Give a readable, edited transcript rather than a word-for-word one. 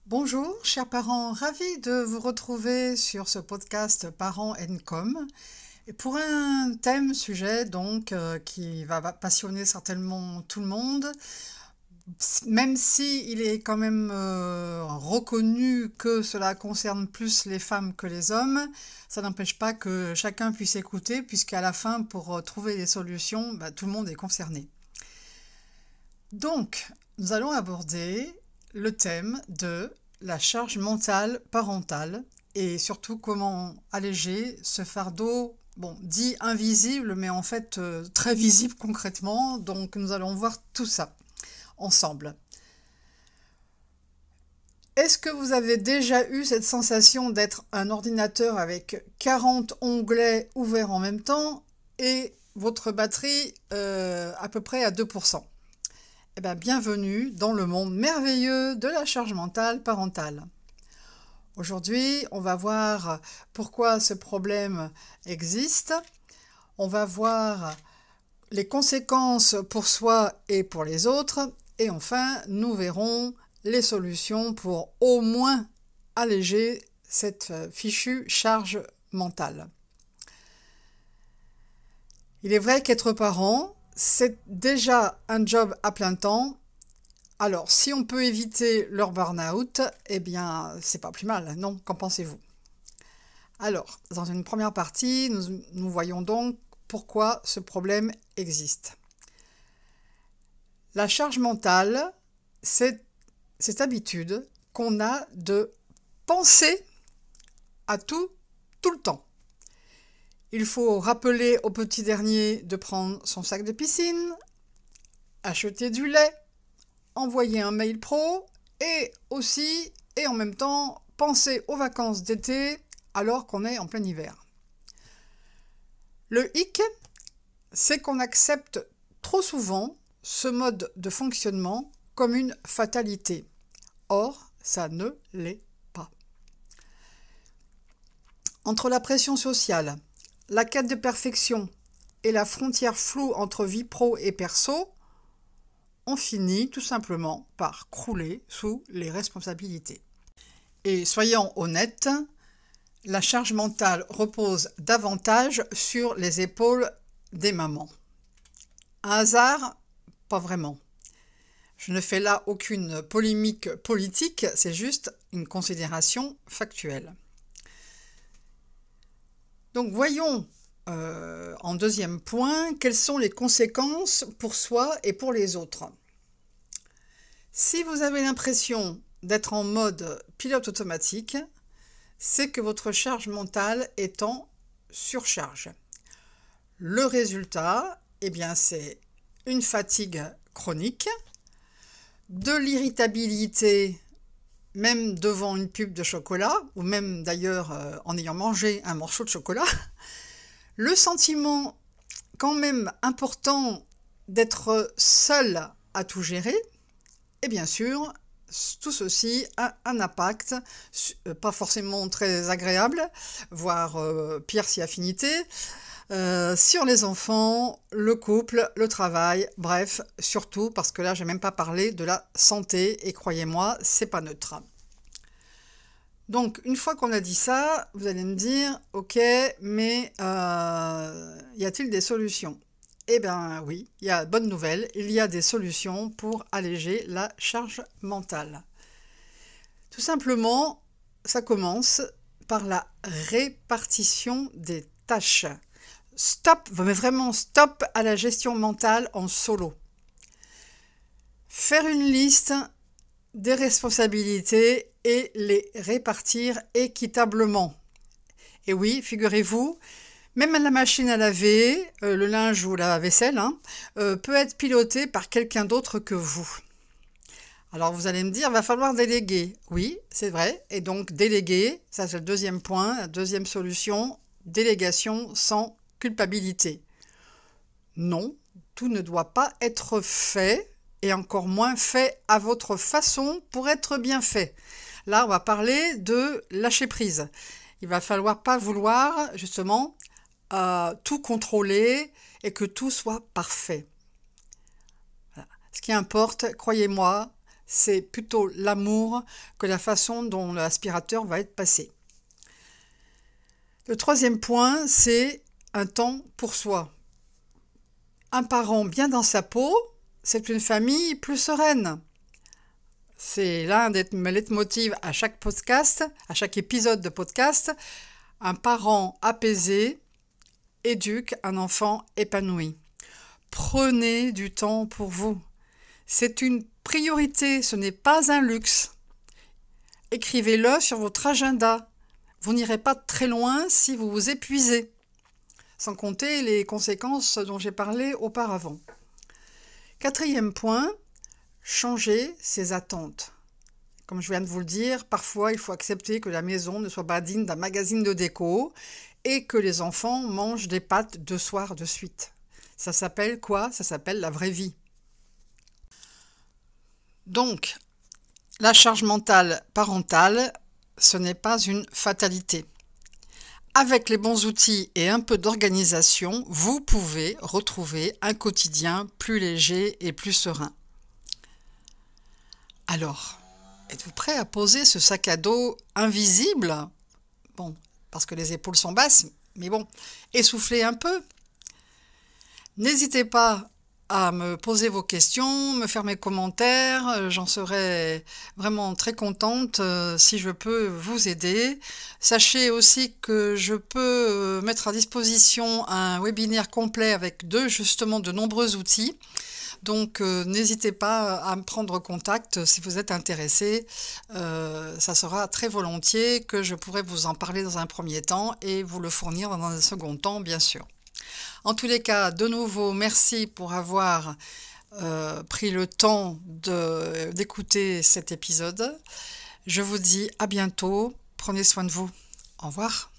Bonjour, chers parents, ravis de vous retrouver sur ce podcast Parents Com. Et pour un sujet qui va passionner certainement tout le monde, même si il est quand même reconnu que cela concerne plus les femmes que les hommes, ça n'empêche pas que chacun puisse écouter, puisqu'à la fin, pour trouver des solutions, tout le monde est concerné. Donc, nous allons aborder le thème de la charge mentale parentale et surtout comment alléger ce fardeau, dit invisible, mais en fait très visible concrètement. Donc nous allons voir tout ça ensemble. Est-ce que vous avez déjà eu cette sensation d'être un ordinateur avec 40 onglets ouverts en même temps et votre batterie à peu près à 2%? Eh bien, bienvenue dans le monde merveilleux de la charge mentale parentale. Aujourd'hui, on va voir pourquoi ce problème existe. On va voir les conséquences pour soi et pour les autres. Et enfin, nous verrons les solutions pour au moins alléger cette fichue charge mentale. Il est vrai qu'être parent, c'est déjà un job à plein temps. Alors, si on peut éviter leur burn-out, eh bien, c'est pas plus mal, non? Qu'en pensez-vous? Alors, dans une première partie, nous voyons donc pourquoi ce problème existe. La charge mentale, c'est cette habitude qu'on a de penser à tout le temps. Il faut rappeler au petit dernier de prendre son sac de piscine, acheter du lait, envoyer un mail pro et aussi, et en même temps, penser aux vacances d'été alors qu'on est en plein hiver. Le hic, c'est qu'on accepte trop souvent ce mode de fonctionnement comme une fatalité. Or, ça ne l'est pas. Entre la pression sociale, la quête de perfection et la frontière floue entre vie pro et perso, on finit tout simplement par crouler sous les responsabilités. Et soyons honnêtes, la charge mentale repose davantage sur les épaules des mamans. Un hasard? Pas vraiment. Je ne fais là aucune polémique politique, c'est juste une considération factuelle. Donc voyons en deuxième point quelles sont les conséquences pour soi et pour les autres. Si vous avez l'impression d'être en mode pilote automatique, c'est que votre charge mentale est en surcharge. Le résultat, c'est une fatigue chronique, de l'irritabilité même devant une pub de chocolat, ou même d'ailleurs en ayant mangé un morceau de chocolat, le sentiment quand même important d'être seul à tout gérer, et bien sûr, tout ceci a un impact, pas forcément très agréable, voire pire si affinité, sur les enfants, le couple, le travail, bref, surtout parce que là, je n'ai même pas parlé de la santé, et croyez-moi, c'est pas neutre. Donc, une fois qu'on a dit ça, vous allez me dire, ok, mais y a-t-il des solutions? Eh bien oui, il y a bonne nouvelle, il y a des solutions pour alléger la charge mentale. Tout simplement, ça commence par la répartition des tâches. Stop, mais vraiment stop à la gestion mentale en solo. Faire une liste des responsabilités et les répartir équitablement. Et oui, figurez-vous, même la machine à laver, le linge ou la vaisselle, peut être pilotée par quelqu'un d'autre que vous. Alors vous allez me dire, va falloir déléguer. Oui, c'est vrai. Et donc déléguer, ça c'est le deuxième point, la deuxième solution, délégation sans culpabilité. Non, tout ne doit pas être fait, et encore moins fait à votre façon pour être bien fait. Là, on va parler de lâcher prise. Il va falloir pas vouloir, justement, tout contrôler et que tout soit parfait. Voilà. Ce qui importe, croyez-moi, c'est plutôt l'amour que la façon dont l'aspirateur va être passé. Le troisième point, c'est un temps pour soi. Un parent bien dans sa peau, c'est une famille plus sereine. C'est l'un des leitmotivs à chaque podcast, à chaque épisode de podcast. Un parent apaisé éduque un enfant épanoui. Prenez du temps pour vous. C'est une priorité, ce n'est pas un luxe. Écrivez-le sur votre agenda. Vous n'irez pas très loin si vous vous épuisez, sans compter les conséquences dont j'ai parlé auparavant. Quatrième point, changer ses attentes. Comme je viens de vous le dire, parfois il faut accepter que la maison ne soit pas digne d'un magazine de déco et que les enfants mangent des pâtes 2 soirs de suite. Ça s'appelle quoi? Ça s'appelle la vraie vie. Donc, la charge mentale parentale, ce n'est pas une fatalité. Avec les bons outils et un peu d'organisation, vous pouvez retrouver un quotidien plus léger et plus serein. Alors, êtes-vous prêt à poser ce sac à dos invisible? Bon, parce que les épaules sont basses, mais bon, essoufflez un peu. N'hésitez pas à me poser vos questions, me faire mes commentaires, j'en serai vraiment très contente si je peux vous aider. Sachez aussi que je peux mettre à disposition un webinaire complet avec de nombreux outils. Donc n'hésitez pas à me prendre contact si vous êtes intéressé. Ça sera très volontiers que je pourrai vous en parler dans un premier temps et vous le fournir dans un second temps, bien sûr. En tous les cas, de nouveau, merci pour avoir pris le temps d'écouter cet épisode. Je vous dis à bientôt. Prenez soin de vous. Au revoir.